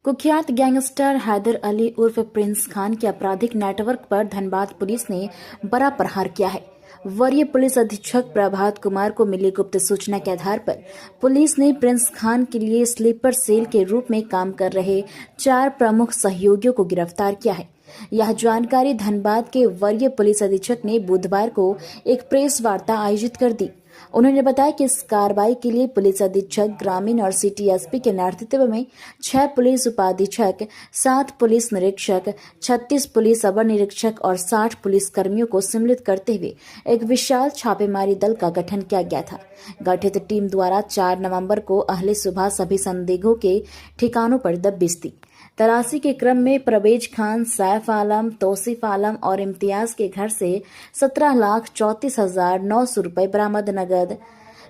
कुख्यात गैंगस्टर हैदर अली उर्फ प्रिंस खान के आपराधिक नेटवर्क पर धनबाद पुलिस ने बड़ा प्रहार किया है। वरीय पुलिस अधीक्षक प्रभात कुमार को मिली गुप्त सूचना के आधार पर पुलिस ने प्रिंस खान के लिए स्लीपर सेल के रूप में काम कर रहे 4 प्रमुख सहयोगियों को गिरफ्तार किया है। यह जानकारी धनबाद के वरीय पुलिस अधीक्षक ने बुधवार को एक प्रेस वार्ता आयोजित कर दी। उन्होंने बताया कि इस कार्रवाई के लिए पुलिस अधीक्षक ग्रामीण और सिटी एसपी के नेतृत्व में 6 पुलिस उपाधीक्षक, 7 पुलिस निरीक्षक, 36 पुलिस अवर निरीक्षक और 60 पुलिस कर्मियों को सम्मिलित करते हुए एक विशाल छापेमारी दल का गठन किया गया था। गठित टीम द्वारा 4 नवंबर को अहले सुबह सभी संदिग्धों के ठिकानों पर दबिश दी। तलाशी के क्रम में परवेज खान, सैफ आलम, तौसीफ आलम और इम्तियाज के घर से 17,34,900 रुपए बरामद, नगद,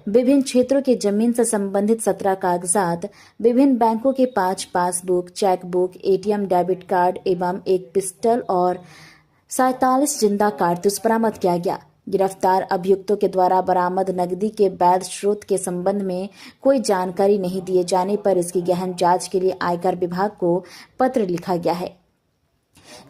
विभिन्न क्षेत्रों की जमीन से संबंधित 17 कागजात, विभिन्न बैंकों के 5 passbook, chequebook, ATM, debit card एवं एक पिस्टल और 47 जिंदा कारतूस बरामद किया गया। गिरफ्तार अभियुक्तों के द्वारा बरामद नकदी के वैध स्रोत के संबंध में कोई जानकारी नहीं दिए जाने पर इसकी गहन जांच के लिए आयकर विभाग को पत्र लिखा गया है।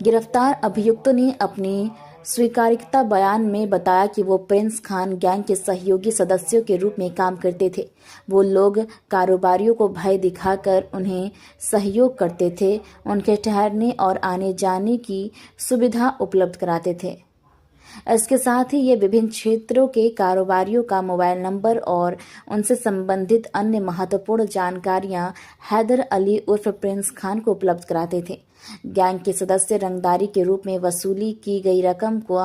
गिरफ्तार अभियुक्तों ने अपनी स्वीकारिता बयान में बताया कि वो प्रिंस खान गैंग के सहयोगी सदस्यों के रूप में काम करते थे। वो लोग कारोबारियों को भय दिखाकर उन्हें सहयोग करते थे, उनके ठहरने और आने जाने की सुविधा उपलब्ध कराते थे। इसके साथ ही ये विभिन्न क्षेत्रों के कारोबारियों का मोबाइल नंबर और उनसे संबंधित अन्य महत्वपूर्ण जानकारियां हैदर अली उर्फ प्रिंस खान को उपलब्ध कराते थे। गैंग के सदस्य रंगदारी के रूप में वसूली की गई रकम को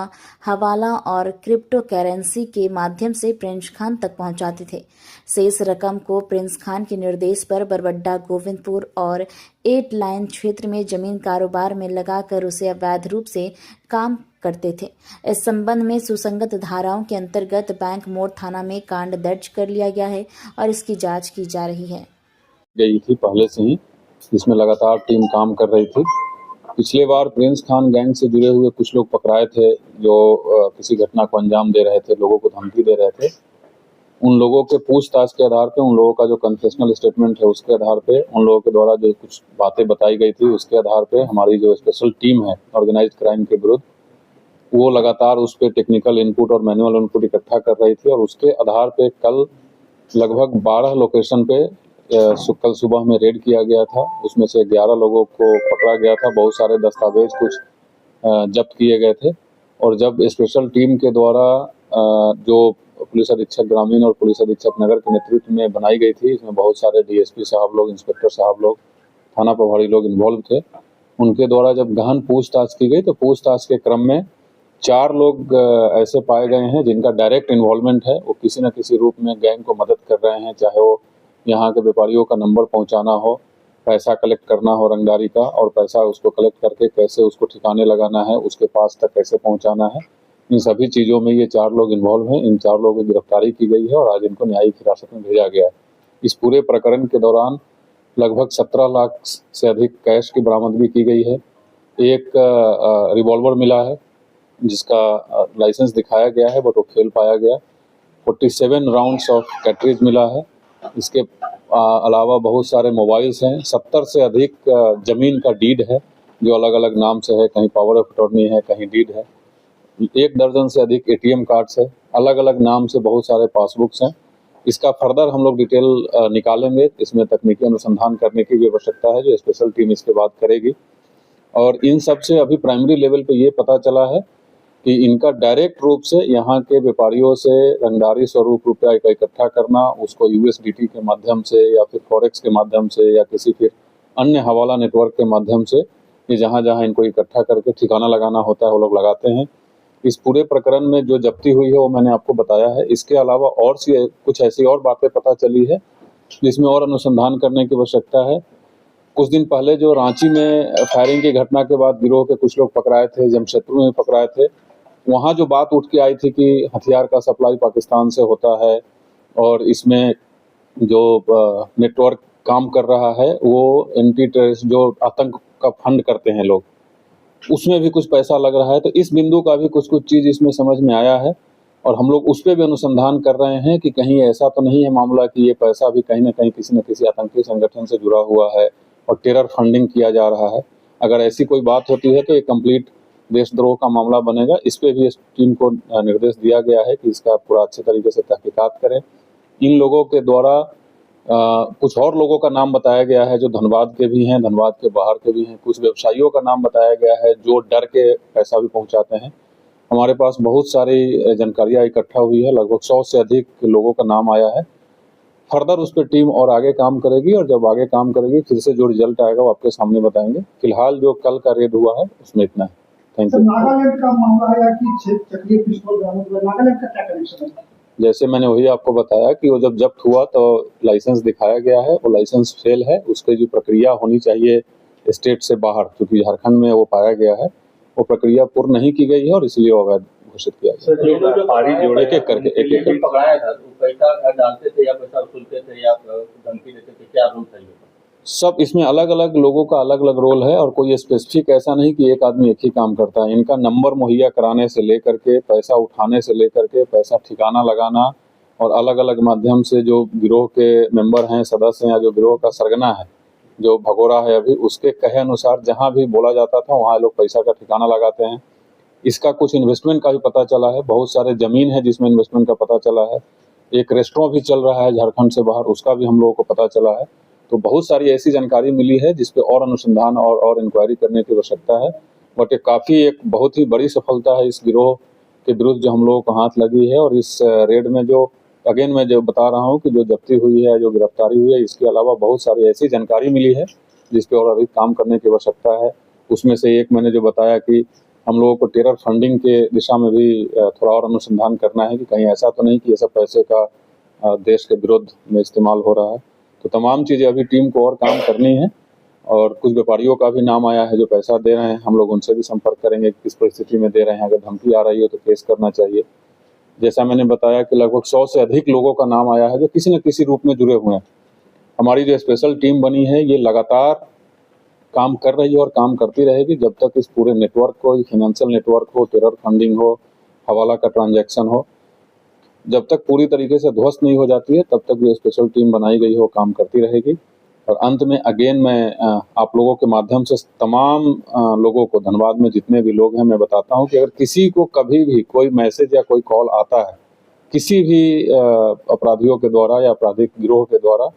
हवाला और क्रिप्टो करेंसी के माध्यम से प्रिंस खान तक पहुंचाते थे। शेष रकम को प्रिंस खान के निर्देश पर बरबड्डा, गोविंदपुर और 8 लाइन क्षेत्र में जमीन कारोबार में लगाकर उसे अवैध रूप से काम करते थे। इस संबंध में सुसंगत धाराओं के अंतर्गत बैंक मोड़ थाना में कांड दर्ज कर लिया गया है और इसकी जांच की जा रही है। गई थी पहले से ही, जिसमें लगातार टीम काम कर रही थी। पिछले बार प्रिंस खान गैंग से जुड़े हुए कुछ लोग पकड़ाए थे जो किसी घटना को अंजाम दे रहे थे, लोगों को धमकी दे रहे थे। उन लोगों के पूछताछ के आधार पे, उन लोगों का जो कन्फेशनल स्टेटमेंट है उसके आधार पे, उन लोगों के द्वारा जो कुछ बातें बताई गई थी उसके आधार पे हमारी जो स्पेशल टीम है ऑर्गेनाइज्ड क्राइम के विरुद्ध, वो लगातार उस पर टेक्निकल इनपुट और मैनुअल इनपुट इकट्ठा कर रही थी। और उसके आधार पे कल लगभग 12 लोकेशन पे कल सुबह में रेड किया गया था। उसमें से 11 लोगों को पकड़ा गया था। बहुत सारे दस्तावेज कुछ जब्त किए गए थे। और जब स्पेशल टीम के द्वारा जो पुलिस अधीक्षक ग्रामीण और पुलिस अधीक्षक नगर के नेतृत्व में बनाई गई थी, इसमें बहुत सारे डीएसपी साहब लोग, इंस्पेक्टर साहब लोग, थाना प्रभारी लोग इन्वॉल्व थे। उनके द्वारा जब गहन पूछताछ की गई तो पूछताछ के क्रम में 4 लोग ऐसे पाए गए हैं जिनका डायरेक्ट इन्वॉल्वमेंट है। वो किसी न किसी रूप में गैंग को मदद कर रहे हैं, चाहे वो यहाँ के व्यापारियों का नंबर पहुँचाना हो, पैसा कलेक्ट करना हो रंगदारी का, और पैसा उसको कलेक्ट करके कैसे उसको ठिकाने लगाना है, उसके पास तक कैसे पहुँचाना है, इन सभी चीज़ों में ये 4 लोग इन्वॉल्व हैं। इन 4 लोगों की गिरफ्तारी की गई है और आज इनको न्यायिक हिरासत में भेजा गया है। इस पूरे प्रकरण के दौरान लगभग 17 लाख से अधिक कैश की बरामदगी की गई है। एक रिवॉल्वर मिला है जिसका लाइसेंस दिखाया गया है बट वो खेल पाया गया। 47 राउंड्स ऑफ कैट्रिज मिला है। इसके अलावा बहुत सारे मोबाइल्स हैं। 70 से अधिक जमीन का डीड है जो अलग अलग नाम से है, कहीं पावर ऑफ अटॉर्नी है, कहीं डीड है। 1 दर्जन से अधिक एटीएम कार्ड्स है, अलग अलग नाम से बहुत सारे पासबुक्स हैं। इसका फर्दर हम लोग डिटेल निकालेंगे। इसमें तकनीकी अनुसंधान करने की भी आवश्यकता है जो स्पेशल टीम इसके बाद करेगी। और इन सब से अभी प्राइमरी लेवल पे ये पता चला है कि इनका डायरेक्ट रूप से यहाँ के व्यापारियों से रंगदारी स्वरूप रुपया इकट्ठा करना, उसको यूएसडीटी के माध्यम से या फिर फॉरेक्स के माध्यम से या किसी फिर अन्य हवाला नेटवर्क के माध्यम से, ये जहाँ जहाँ इनको इकट्ठा करके ठिकाना लगाना होता है वो लोग लगाते हैं। इस पूरे प्रकरण में जो जब्ती हुई है वो मैंने आपको बताया है। इसके अलावा और कुछ ऐसी और बातें पता चली है जिसमें और अनुसंधान करने की आवश्यकता है। कुछ दिन पहले जो रांची में फायरिंग की घटना के बाद गिरोह के कुछ लोग पकड़ाए थे, जमशेदपुर में पकड़ाए थे, वहाँ जो बात उठ के आई थी कि हथियार का सप्लाई पाकिस्तान से होता है और इसमें जो नेटवर्क काम कर रहा है वो एंटी टेररिस्ट जो आतंक का फंड करते हैं लोग, उसमें भी कुछ पैसा लग रहा है। तो इस बिंदु का भी कुछ चीज़ इसमें समझ में आया है और हम लोग उस पर भी अनुसंधान कर रहे हैं कि कहीं ऐसा तो नहीं है मामला कि ये पैसा भी कहीं ना कहीं किसी न किसी आतंकी संगठन से जुड़ा हुआ है और टेरर फंडिंग किया जा रहा है। अगर ऐसी कोई बात होती है तो ये कंप्लीट देशद्रोह का मामला बनेगा। इस पे भी इस टीम को निर्देश दिया गया है कि इसका पूरा अच्छे तरीके से तहकीकात करें। इन लोगों के द्वारा कुछ और लोगों का नाम बताया गया है जो धनबाद के भी हैं, धनबाद के बाहर के भी हैं। कुछ व्यवसायियों का नाम बताया गया है जो डर के पैसा भी पहुंचाते हैं। हमारे पास बहुत सारी जानकारियां इकट्ठा हुई है, लगभग 100 से अधिक लोगों का नाम आया है। फर्दर उस पर टीम और आगे काम करेगी और जब आगे काम करेगी फिर से जो रिजल्ट आएगा वो आपके सामने बताएंगे। फिलहाल जो कल का रेड हुआ है उसमें इतना है। Thank you. नागालैंड का मामला है कि चक्रीय पिस्तौल बरामद हुआ, नागालैंड का क्या कनेक्शन है? जैसे मैंने वही आपको बताया कि वो जब जब्त हुआ तो लाइसेंस दिखाया गया है, वो लाइसेंस फेल है। उसकी जो प्रक्रिया होनी चाहिए स्टेट से बाहर, क्योंकि झारखंड में वो पाया गया है, वो प्रक्रिया पूर्ण नहीं की गई है और इसलिए वो अवैध घोषित किया गया। एक एक करके पकड़ाया था तो पैसा डालते थे या पैसा वसूलते थे या धमकी देते थे, क्या रूल था? सब इसमें अलग अलग लोगों का अलग अलग रोल है और कोई स्पेसिफिक ऐसा नहीं कि एक आदमी एक ही काम करता है। इनका नंबर मुहैया कराने से लेकर के, पैसा उठाने से लेकर के, पैसा ठिकाना लगाना और अलग अलग माध्यम से जो गिरोह के मेंबर हैं, सदस्य हैं या जो गिरोह का सरगना है, जो भगोड़ा है अभी, उसके कहे अनुसार जहाँ भी बोला जाता था वहाँ लोग पैसा का ठिकाना लगाते हैं। इसका कुछ इन्वेस्टमेंट का भी पता चला है, बहुत सारे ज़मीन है जिसमें इन्वेस्टमेंट का पता चला है। एक रेस्टोरेंट भी चल रहा है झारखंड से बाहर, उसका भी हम लोगों को पता चला है। तो बहुत सारी ऐसी जानकारी मिली है जिस पे और अनुसंधान और इंक्वायरी करने की आवश्यकता है। बट एक बहुत ही बड़ी सफलता है इस गिरोह के विरुद्ध जो हम लोगों को हाथ लगी है। और इस रेड में जो अगेन मैं जो बता रहा हूँ कि जो जब्ती हुई है, जो गिरफ्तारी हुई है, इसके अलावा बहुत सारी ऐसी जानकारी मिली है जिस पे और अधिक काम करने की आवश्यकता है। उसमें से एक मैंने जो बताया कि हम लोगों को टेरर फंडिंग के दिशा में भी थोड़ा और अनुसंधान करना है कि कहीं ऐसा तो नहीं कि ये सब पैसे का देश के विरुद्ध में इस्तेमाल हो रहा है। तो तमाम चीज़ें अभी टीम को और काम करनी है। और कुछ व्यापारियों का भी नाम आया है जो पैसा दे रहे हैं, हम लोग उनसे भी संपर्क करेंगे किस परिस्थिति में दे रहे हैं। अगर धमकी आ रही है तो केस करना चाहिए। जैसा मैंने बताया कि लगभग 100 से अधिक लोगों का नाम आया है जो किसी न किसी रूप में जुड़े हुए हैं। हमारी जो स्पेशल टीम बनी है ये लगातार काम कर रही है और काम करती रहेगी जब तक इस पूरे नेटवर्क को, फाइनेंशियल नेटवर्क हो, टेरर फंडिंग हो, हवाला का ट्रांजैक्शन हो, जब तक पूरी तरीके से ध्वस्त नहीं हो जाती है तब तक जो स्पेशल टीम बनाई गई हो काम करती रहेगी। और अंत में अगेन मैं आप लोगों के माध्यम से तमाम लोगों को, धनबाद में जितने भी लोग हैं, मैं बताता हूं कि अगर किसी को कभी भी कोई मैसेज या कोई कॉल आता है किसी भी अपराधियों के द्वारा या आपराधिक गिरोह के द्वारा,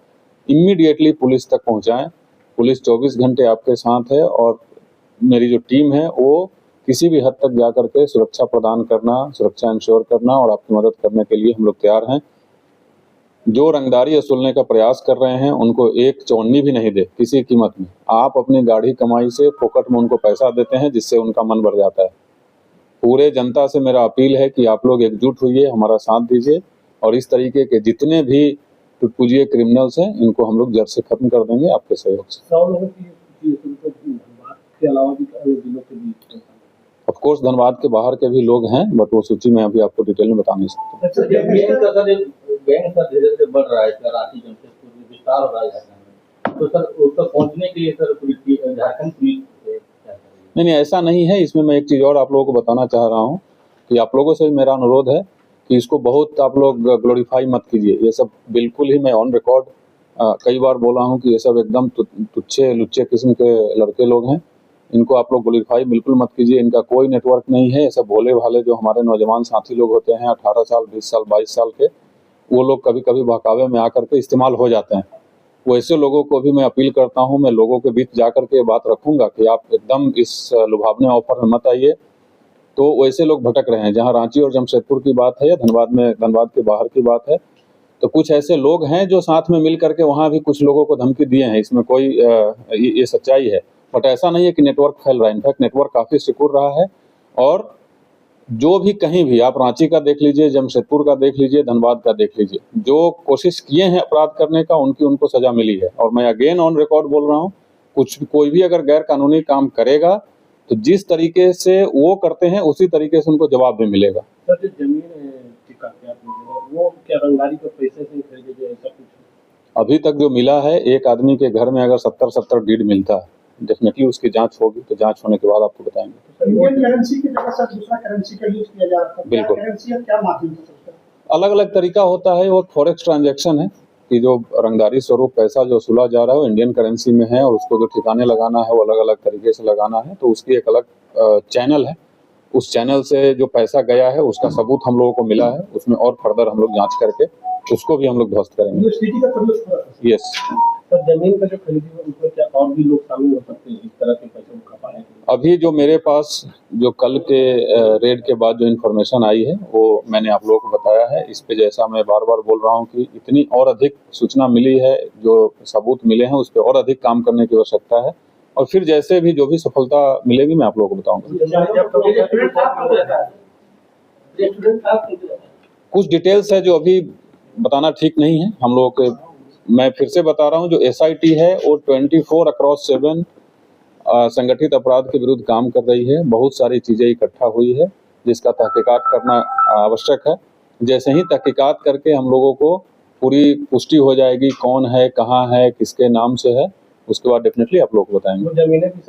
इमीडिएटली पुलिस तक पहुंचाएं। पुलिस 24 घंटे आपके साथ है और मेरी जो टीम है वो किसी भी हद तक जाकर के सुरक्षा प्रदान करना, सुरक्षा इंश्योर करना और आपकी मदद करने के लिए हम लोग तैयार हैं। जो रंगदारी वसूलने का प्रयास कर रहे हैं उनको एक चौन्नी भी नहीं दे किसी कीमत में। आप अपनी गाढ़ी कमाई से फोकट में उनको पैसा देते हैं जिससे उनका मन बढ़ जाता है। पूरे जनता से मेरा अपील है कि आप लोग एकजुट होइए, हमारा साथ दीजिए और इस तरीके के जितने भी टुटपुजिए क्रिमिनल्स हैं इनको हम लोग जड़ से खत्म कर देंगे आपके सहयोग से। ऑफ कोर्स धनबाद के बाहर के भी लोग हैं बट वो सूची में अभी आपको डिटेल में बता नहीं सकता। गैंग का धीरे धीरे बढ़ रहा है, रांची जमशेदपुर विस्तार हो रहा है, तो सर उस तक पहुंचने के लिए सर झारखंड पुलिस नहीं ऐसा नहीं है। इसमें मैं एक चीज़ और आप लोगों को बताना चाह रहा हूँ कि आप लोगों से भी मेरा अनुरोध है कि इसको बहुत आप लोग ग्लोरीफाई मत कीजिए। ये सब बिल्कुल ही, मैं ऑन रिकॉर्ड कई बार बोला हूँ कि ये सब एकदम तुच्छे लुच्चे किस्म के लड़के लोग हैं। इनको आप लोग ग्लोरीफाई बिल्कुल मत कीजिए। इनका कोई नेटवर्क नहीं है। ये सब भोले भाले जो हमारे नौजवान साथी लोग होते हैं 18 साल 20 साल 22 साल के, वो लोग कभी कभी बहकावे में आकर के इस्तेमाल हो जाते हैं। वैसे लोगों को भी मैं अपील करता हूं, मैं लोगों के बीच जाकर के बात रखूंगा कि आप एकदम इस लुभावने ऑफर में मत आइए। तो वैसे लोग भटक रहे हैं। जहां रांची और जमशेदपुर की बात है या धनबाद के बाहर की बात है, तो कुछ ऐसे लोग हैं जो साथ में मिल करके वहां भी कुछ लोगों को धमकी दिए हैं। इसमें कोई ये सच्चाई है। बट ऐसा नहीं है कि नेटवर्क फैल रहा है। इनफैक्ट नेटवर्क काफ़ी सिक्योर रहा है। और जो भी कहीं भी, आप रांची का देख लीजिए, जमशेदपुर का देख लीजिए, धनबाद का देख लीजिए, जो कोशिश किए हैं अपराध करने का उनको सजा मिली है। और मैं अगेन ऑन रिकॉर्ड बोल रहा हूँ, कोई भी अगर गैर कानूनी काम करेगा तो जिस तरीके से वो करते हैं उसी तरीके से उनको जवाब भी मिलेगा। सर जो जमीन वो क्या रंगदारी के पैसे से खरीदे गए, ऐसा कुछ? अभी तक जो मिला है, एक आदमी के घर में अगर 70 डीड मिलता है, डेफिनेटली उसकी जांच होगी। तो जांच होने के बाद आपको बताएंगे। इंडियन करेंसी की जगह सर दूसरा करेंसी का यूज किया जा रहा था। बिल्कुल। करेंसी क्या माध्यम से? अलग अलग तरीका होता है। वो फॉरेक्स ट्रांजैक्शन है। कि जो रंगदारी स्वरूप पैसा जो वसूला जा रहा है वो इंडियन करेंसी में है और उसको जो ठिकाने लगाना है वो अलग अलग तरीके से लगाना है, तो उसकी एक अलग चैनल है। उस चैनल से जो पैसा गया है उसका सबूत हम लोगों को मिला है, उसमें और फर्दर हम लोग जांच करके उसको भी हम लोग ध्वस्त करेंगे। सिटी का प्रयोग यस, सर जमीन का जो खरीदी है उसमें क्या और भी लोग शामिल हो सकते हैं इस तरह के पैसे को खपाने के लिए? अभी जो मेरे पास जो कल के रेड के बाद जो इन्फॉर्मेशन आई है वो मैंने आप लोगों को बताया है। इस पे जैसा मैं बार बार बोल रहा हूँ कि इतनी और अधिक सूचना मिली है, जो सबूत मिले हैं उस पर और अधिक काम करने की आवश्यकता है और फिर जैसे भी जो भी सफलता मिलेगी मैं आप लोगों को बताऊंगा। कुछ डिटेल्स है जो अभी बताना ठीक नहीं है हम लोगों के। मैं फिर से बता रहा हूँ, जो SIT है वो 24/7 संगठित अपराध के विरुद्ध काम कर रही है। बहुत सारी चीजें इकट्ठा हुई है जिसका तहकीकात करना आवश्यक है। जैसे ही तहकीकात करके हम लोगों को पूरी पुष्टि हो जाएगी कौन है, कहाँ है, किसके नाम से है, उसके बाद डेफिनेटली आप लोगों को बताएंगे। जमीनें भी